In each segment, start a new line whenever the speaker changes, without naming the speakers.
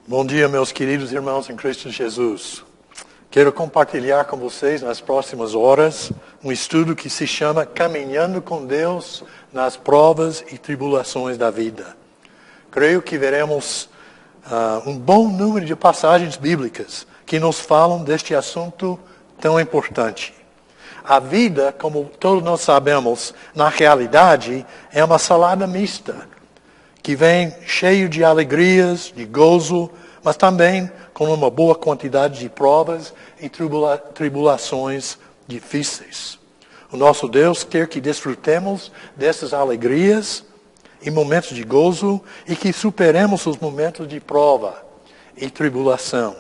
Bom dia, meus queridos irmãos em Cristo Jesus. Quero compartilhar com vocês nas próximas horas um estudo que se chama Caminhando com Deus nas provas e tribulações da vida. Creio que veremos um bom número de passagens bíblicas que nos falam deste assunto tão importante. A vida, como todos nós sabemos, na realidade é uma salada mista, que vem cheio de alegrias, de gozo, mas também com uma boa quantidade de provas e tribulações difíceis. O nosso Deus quer que desfrutemos dessas alegrias e momentos de gozo e que superemos os momentos de prova e tribulação.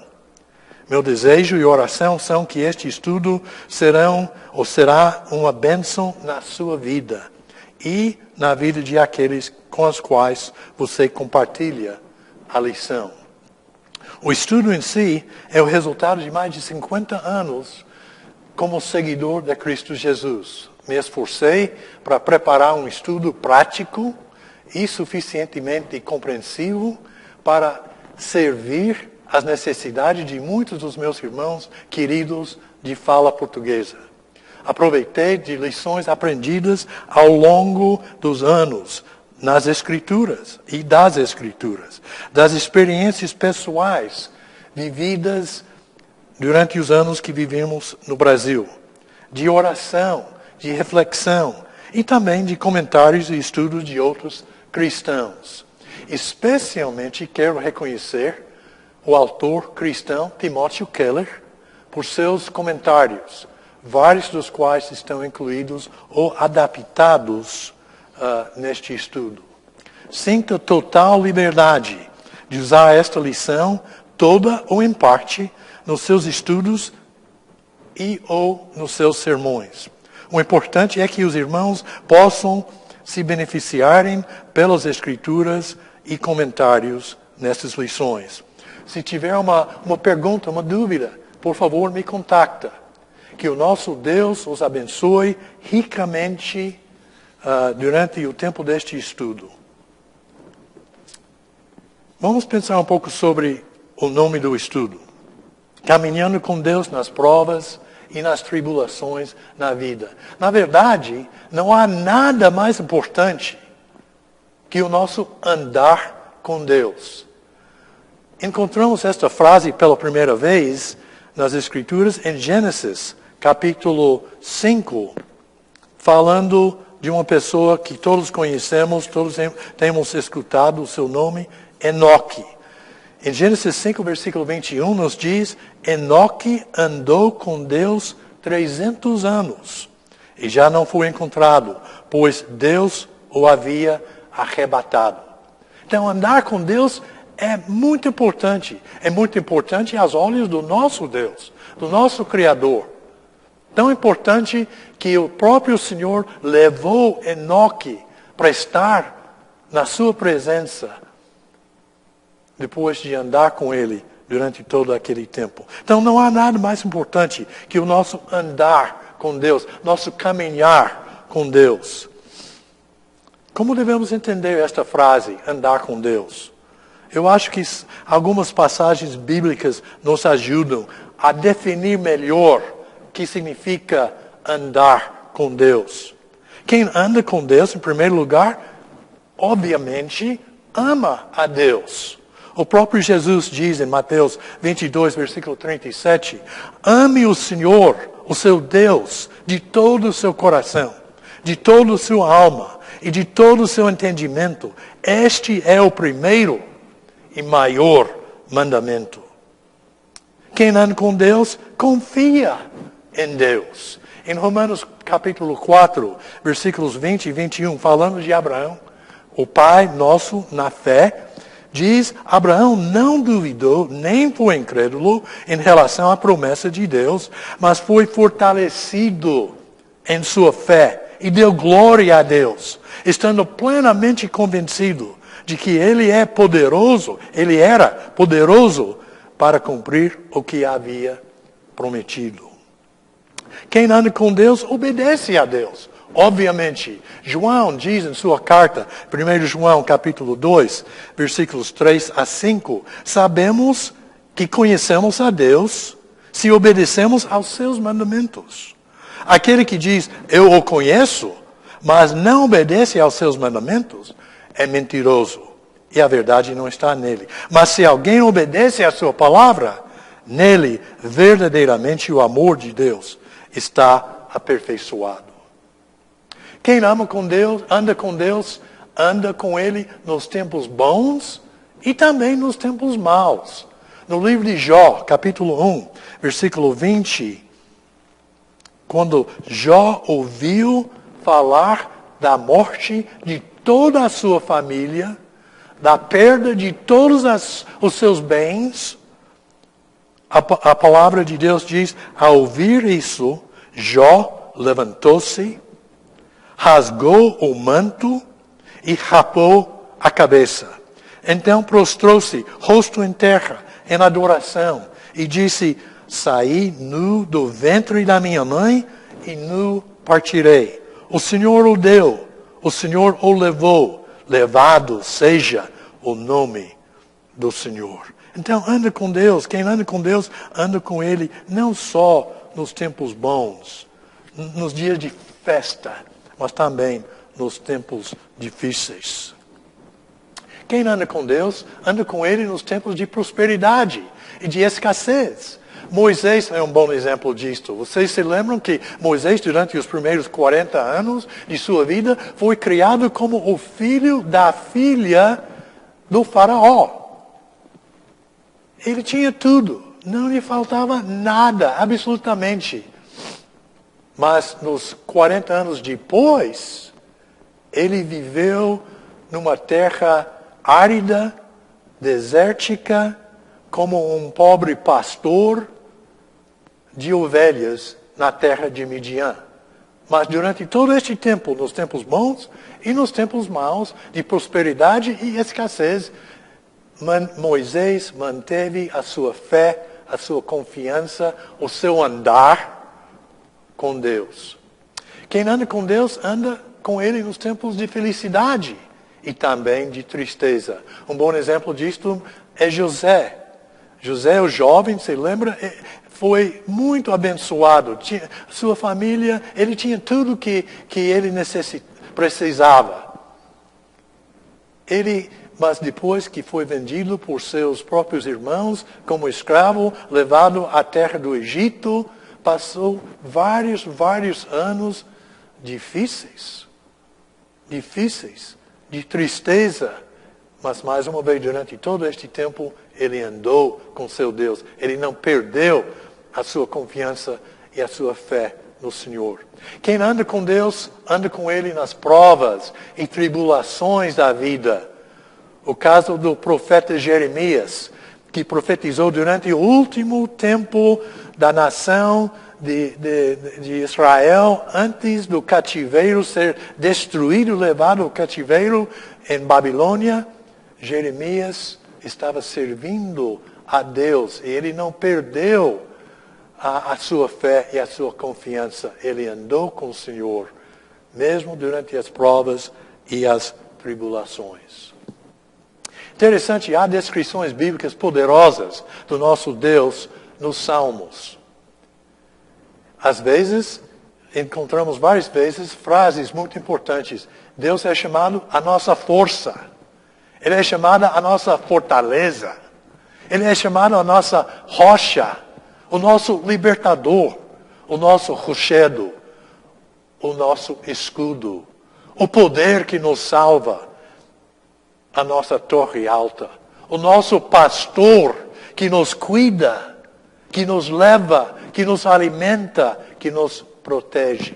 Meu desejo e oração são que este estudo será uma bênção na sua vida e na vida de aqueles com os quais você compartilha a lição. O estudo em si é o resultado de mais de 50 anos como seguidor de Cristo Jesus. Me esforcei para preparar um estudo prático e suficientemente compreensivo para servir às necessidades de muitos dos meus irmãos queridos de fala portuguesa. Aproveitei de lições aprendidas ao longo dos anos nas Escrituras e das Escrituras, das experiências pessoais vividas durante os anos que vivemos no Brasil, de oração, de reflexão e também de comentários e estudos de outros cristãos. Especialmente quero reconhecer o autor cristão Timothy Keller por seus comentários, vários dos quais estão incluídos ou adaptados neste estudo. Sinta total liberdade de usar esta lição, toda ou em parte, nos seus estudos e ou nos seus sermões. O importante é que os irmãos possam se beneficiarem pelas escrituras e comentários nessas lições. Se tiver uma pergunta, uma dúvida, por favor me contacta. Que o nosso Deus os abençoe ricamente durante o tempo deste estudo. Vamos pensar um pouco sobre o nome do estudo. Caminhando com Deus nas provas e nas tribulações na vida. Na verdade, não há nada mais importante que o nosso andar com Deus. Encontramos esta frase pela primeira vez nas Escrituras em Gênesis, capítulo 5, falando de uma pessoa que todos conhecemos, todos temos escutado o seu nome, Enoque. Em Gênesis 5, versículo 21, nos diz, Enoque andou com Deus 300 anos e já não foi encontrado, pois Deus o havia arrebatado. Então, andar com Deus é muito importante. É muito importante aos olhos do nosso Deus, do nosso Criador. Tão importante que o próprio Senhor levou Enoque para estar na sua presença depois de andar com ele durante todo aquele tempo. Então não há nada mais importante que o nosso andar com Deus, nosso caminhar com Deus. Como devemos entender esta frase, andar com Deus? Eu acho que algumas passagens bíblicas nos ajudam a definir melhor o que significa andar com Deus. Quem anda com Deus, em primeiro lugar, obviamente, ama a Deus. O próprio Jesus diz em Mateus 22, versículo 37, ame o Senhor, o seu Deus, de todo o seu coração, de toda a sua alma e de todo o seu entendimento. Este é o primeiro e maior mandamento. Quem anda com Deus, confia em Deus. Em Romanos capítulo 4, versículos 20 e 21, falando de Abraão, o pai nosso na fé, diz, Abraão não duvidou, nem foi incrédulo em relação à promessa de Deus, mas foi fortalecido em sua fé e deu glória a Deus, estando plenamente convencido de que ele era poderoso para cumprir o que havia prometido. Quem anda com Deus, obedece a Deus. Obviamente, João diz em sua carta, 1 João capítulo 2, versículos 3 a 5, sabemos que conhecemos a Deus se obedecemos aos seus mandamentos. Aquele que diz, eu o conheço, mas não obedece aos seus mandamentos, é mentiroso. E a verdade não está nele. Mas se alguém obedece à sua palavra, nele verdadeiramente o amor de Deus está aperfeiçoado. Quem ama com Deus, anda com Ele nos tempos bons e também nos tempos maus. No livro de Jó, capítulo 1, versículo 20, quando Jó ouviu falar da morte de toda a sua família, da perda de todos os seus bens, a palavra de Deus diz, ao ouvir isso, Jó levantou-se, rasgou o manto e rapou a cabeça. Então prostrou-se, rosto em terra, em adoração, e disse, saí nu do ventre da minha mãe e nu partirei. O Senhor o deu, o Senhor o levou, levado seja o nome do Senhor. Então anda com Deus, quem anda com Deus, anda com Ele, não só nos tempos bons, nos dias de festa, mas também nos tempos difíceis. Quem anda com Deus, anda com Ele nos tempos de prosperidade e de escassez. Moisés é um bom exemplo disto. Vocês se lembram que Moisés, durante os primeiros 40 anos de sua vida, foi criado como o filho da filha do faraó. Ele tinha tudo, não lhe faltava nada, absolutamente. Mas nos 40 anos depois, ele viveu numa terra árida, desértica, como um pobre pastor de ovelhas na terra de Midian. Mas durante todo este tempo, nos tempos bons e nos tempos maus, de prosperidade e escassez, Moisés manteve a sua fé, a sua confiança, o seu andar com Deus. Quem anda com Deus, anda com Ele nos tempos de felicidade e também de tristeza. Um bom exemplo disto é José. José, o jovem, você lembra? Foi muito abençoado. Sua família, ele tinha tudo que ele precisava. Mas depois que foi vendido por seus próprios irmãos como escravo, levado à terra do Egito, passou vários anos difíceis, de tristeza. Mas mais uma vez, durante todo este tempo, ele andou com seu Deus. Ele não perdeu a sua confiança e a sua fé no Senhor. Quem anda com Deus, anda com Ele nas provas e tribulações da vida. O caso do profeta Jeremias, que profetizou durante o último tempo da nação de Israel, antes do cativeiro ser destruído, levado ao cativeiro em Babilônia. Jeremias estava servindo a Deus e ele não perdeu a sua fé e a sua confiança. Ele andou com o Senhor, mesmo durante as provas e as tribulações. Interessante, há descrições bíblicas poderosas do nosso Deus nos Salmos. Às vezes, encontramos várias vezes frases muito importantes. Deus é chamado a nossa força. Ele é chamado a nossa fortaleza. Ele é chamado a nossa rocha. O nosso libertador. O nosso rochedo. O nosso escudo. O poder que nos salva. A nossa torre alta. O nosso pastor que nos cuida, que nos leva, que nos alimenta, que nos protege.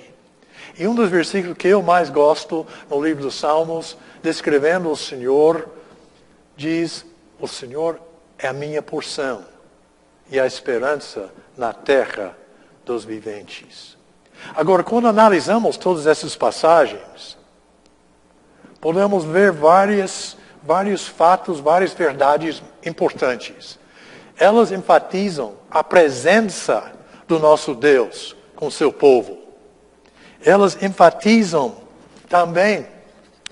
E um dos versículos que eu mais gosto no livro dos Salmos, descrevendo o Senhor, diz, o Senhor é a minha porção e a esperança na terra dos viventes. Agora, quando analisamos todas essas passagens, podemos ver vários fatos, várias verdades importantes. Elas enfatizam a presença do nosso Deus com seu povo. Elas enfatizam também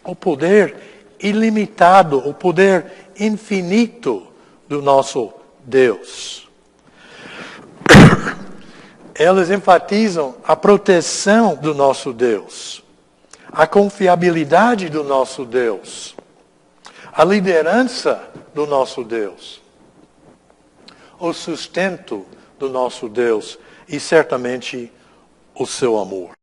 o poder ilimitado, o poder infinito do nosso Deus. Elas enfatizam a proteção do nosso Deus, a confiabilidade do nosso Deus, a liderança do nosso Deus, o sustento do nosso Deus e certamente o seu amor.